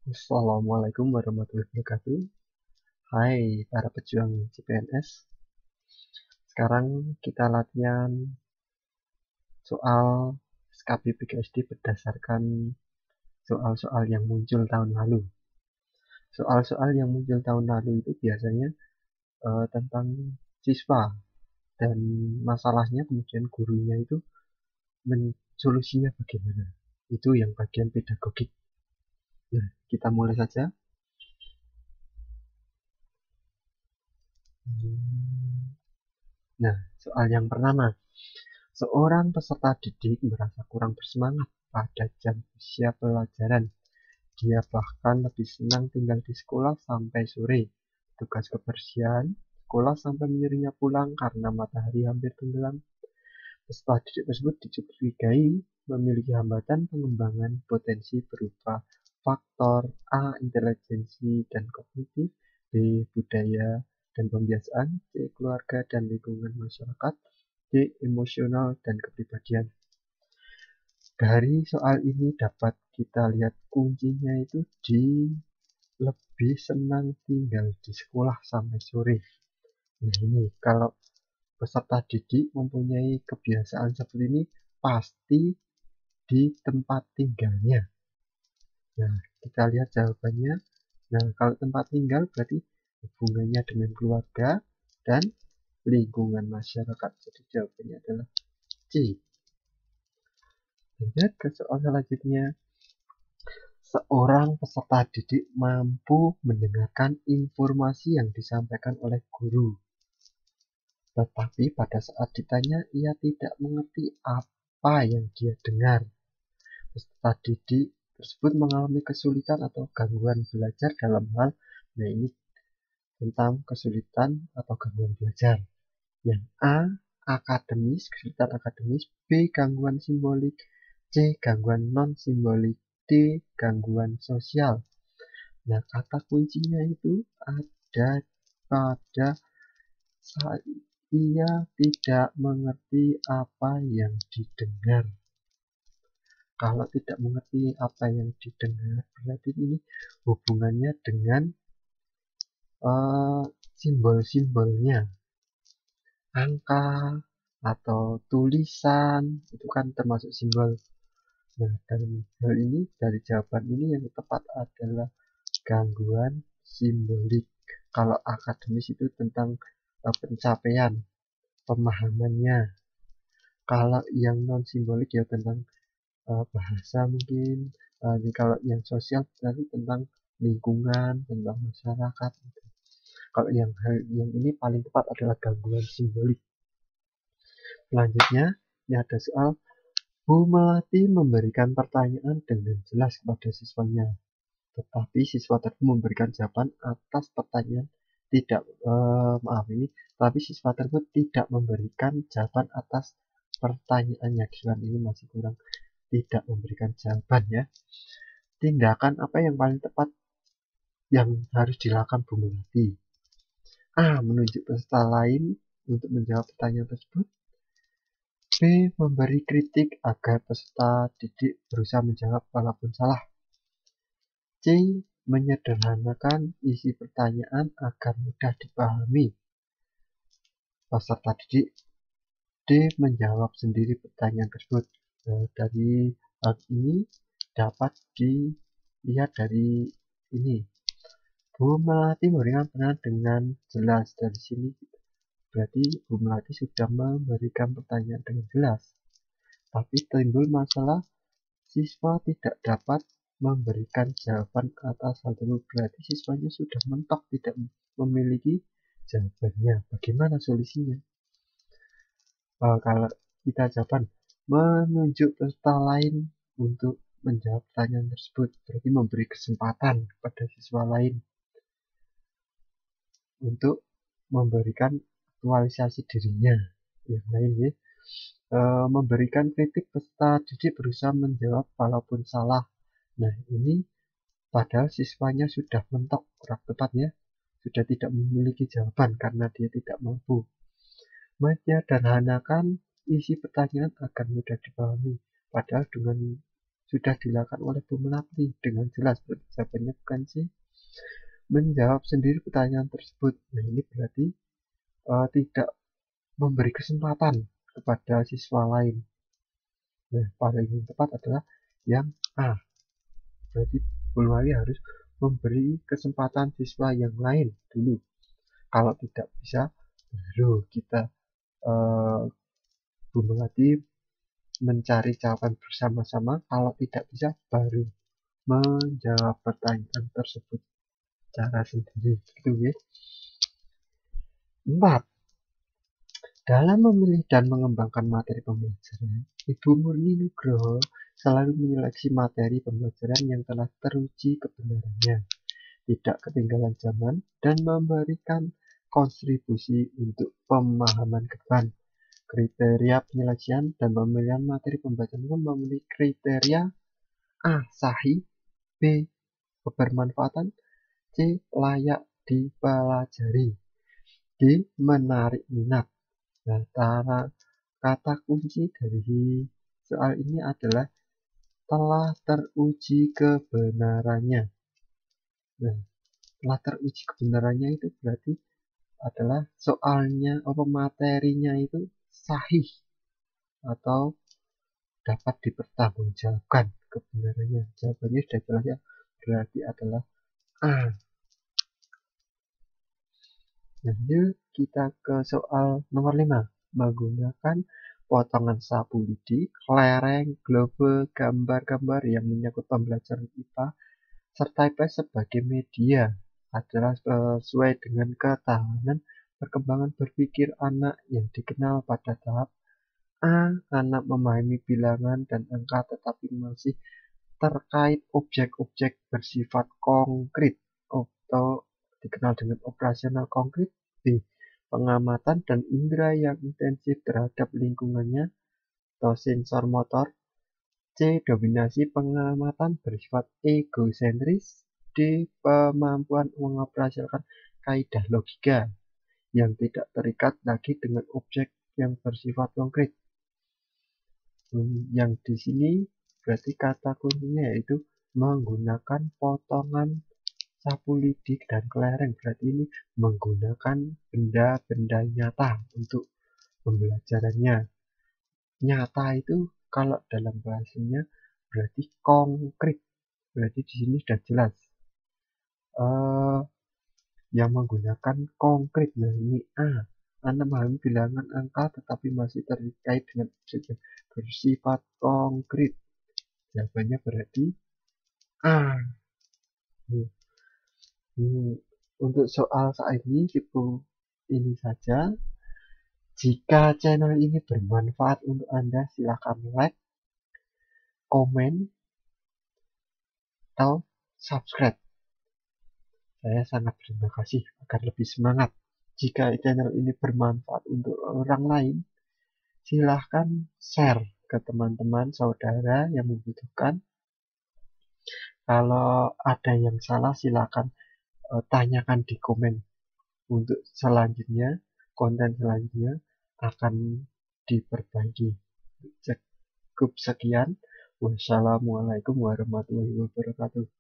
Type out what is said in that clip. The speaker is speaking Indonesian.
Assalamualaikum warahmatullahi wabarakatuh. Hai para pejuang CPNS. Sekarang kita latihan soal SKB PGSD berdasarkan soal-soal yang muncul tahun lalu. Soal-soal yang muncul tahun lalu itu biasanya tentang siswa dan masalahnya, kemudian gurunya itu solusinya bagaimana. Itu yang bagian pedagogik. Nah, kita mulai saja. Nah, soal yang pertama. Seorang peserta didik merasa kurang bersemangat pada jam usia pelajaran. Dia bahkan lebih senang tinggal di sekolah sampai sore. Tugas kebersihan sekolah sampai menyuruhnya pulang karena matahari hampir tenggelam. Peserta didik tersebut dicurigai memiliki hambatan pengembangan potensi berupa faktor A. Intelijensi dan kognitif, B. Budaya dan pembiasaan, C. Keluarga dan lingkungan masyarakat, D. Emosional dan kepribadian. Dari soal ini dapat kita lihat kuncinya itu di lebih senang tinggal di sekolah sampai sore. Nah, ini kalau peserta didik mempunyai kebiasaan seperti ini pasti di tempat tinggalnya. Nah, kita lihat jawabannya. Nah, kalau tempat tinggal berarti hubungannya dengan keluarga dan lingkungan masyarakat. Jadi jawabannya adalah C. Lanjut ke soal selanjutnya. Seorang peserta didik mampu mendengarkan informasi yang disampaikan oleh guru. Tetapi pada saat ditanya, ia tidak mengerti apa yang dia dengar. Peserta didik tersebut mengalami kesulitan atau gangguan belajar dalam hal, nah ini tentang kesulitan atau gangguan belajar. Yang A, akademis, kesulitan akademis, B, gangguan simbolik, C, gangguan non-simbolik, D, gangguan sosial. Nah, kata kuncinya itu ada pada saat ia tidak mengerti apa yang didengar. Kalau tidak mengerti apa yang didengar, berarti ini hubungannya dengan simbol-simbolnya. Angka atau tulisan, itu kan termasuk simbol. Nah, dalam hal ini, dari jawaban ini yang tepat adalah gangguan simbolik. Kalau akademis itu tentang pencapaian, pemahamannya. Kalau yang non simbolik ya tentang bahasa mungkin. Kalau yang sosial berarti tentang lingkungan, tentang masyarakat. Kalau yang ini paling tepat adalah gangguan simbolik. Selanjutnya, ini ada soal Bu Melati memberikan pertanyaan dengan jelas kepada siswanya. Tetapi siswa tersebut memberikan jawaban atas pertanyaan tapi siswa tersebut tidak memberikan jawaban atas pertanyaannya. Soal ini masih kurang, tidak memberikan jawaban ya. Tindakan apa yang paling tepat yang harus dilakukan Bu Melati? A. Menunjuk peserta lain untuk menjawab pertanyaan tersebut. B. Memberi kritik agar peserta didik berusaha menjawab walaupun salah. C. Menyederhanakan isi pertanyaan agar mudah dipahami peserta didik. D. Menjawab sendiri pertanyaan tersebut. Dari hal ini dapat dilihat dari ini. Bu Melati memberikan pertanyaan dengan jelas. Dari sini berarti Bu Melati sudah memberikan pertanyaan dengan jelas. Tapi timbul masalah siswa tidak dapat memberikan jawaban atas hal tersebut. Berarti siswanya sudah mentok, tidak memiliki jawabannya. Bagaimana solusinya? Kalau kita jawaban menunjuk peserta lain untuk menjawab pertanyaan tersebut, berarti memberi kesempatan kepada siswa lain untuk memberikan aktualisasi dirinya. Yang lain ya, memberikan kritik peserta didik berusaha menjawab walaupun salah. Nah, ini padahal siswanya sudah mentok, kurang tepat ya, sudah tidak memiliki jawaban karena dia tidak mampu. Menyederhanakan isi pertanyaan agar mudah dipahami. Padahal dengan sudah dilakukan oleh Bu Melati dengan jelas. Berarti jawabannya bukan C. Menjawab sendiri pertanyaan tersebut. Nah, ini berarti tidak memberi kesempatan kepada siswa lain. Nah, paling tepat adalah yang A. Berarti Bu Melati harus memberi kesempatan siswa yang lain dulu. Kalau tidak bisa, baru kita Bu Melati mencari jawaban bersama-sama. Kalau tidak bisa, baru menjawab pertanyaan tersebut secara sendiri. Gitu ya. 4. Dalam memilih dan mengembangkan materi pembelajaran, Ibu Murni Nugroho selalu menyeleksi materi pembelajaran yang telah teruji kebenarannya, tidak ketinggalan zaman, dan memberikan kontribusi untuk pemahaman ke depan. Kriteria penyeleksian dan pemilihan materi pembelajaran memenuhi kriteria A. Sahih, B. Kebermanfaatan, C. Layak dipelajari, D. Menarik minat. Nah, kata kunci dari soal ini adalah telah teruji kebenarannya. Nah, telah teruji kebenarannya itu berarti adalah soalnya materinya itu sahih atau dapat dipertanggungjawabkan kebenarannya. Jawabannya sudah jelas ya, berarti adalah A. Lanjut kita ke soal nomor 5. Menggunakan potongan sapu lidi, kelereng, globe, gambar-gambar yang menyangkut pembelajaran IPA serta IPS sebagai media adalah sesuai dengan ketahanan perkembangan berpikir anak yang dikenal pada tahap A. Anak memahami bilangan dan angka tetapi masih terkait objek-objek bersifat konkret atau dikenal dengan operasional konkret. B. Pengamatan dan indera yang intensif terhadap lingkungannya atau sensor motor. C. Dominasi pengamatan bersifat egosentris. D. Kemampuan mengoperasionalkan kaidah logika yang tidak terikat lagi dengan objek yang bersifat konkret. Yang di sini berarti kata kuncinya yaitu menggunakan potongan sapu lidi dan kelereng. Berarti ini menggunakan benda-benda nyata untuk pembelajarannya. Nyata itu kalau dalam bahasanya berarti konkret. Berarti di sini sudah jelas. Yang menggunakan konkret. Nah, ini A. Anda memahami bilangan angka tetapi masih terkait dengan objek yang bersifat konkret. Jawabannya berarti A. Untuk soal saat ini cukup ini saja. Jika channel ini bermanfaat untuk Anda, silakan like, komen, atau subscribe. Saya sangat berterima kasih agar lebih semangat. Jika channel ini bermanfaat untuk orang lain, silahkan share ke teman-teman saudara yang membutuhkan. Kalau ada yang salah, silahkan tanyakan di komen. Untuk selanjutnya, konten selanjutnya akan diperbaiki. Cukup sekian. Wassalamualaikum warahmatullahi wabarakatuh.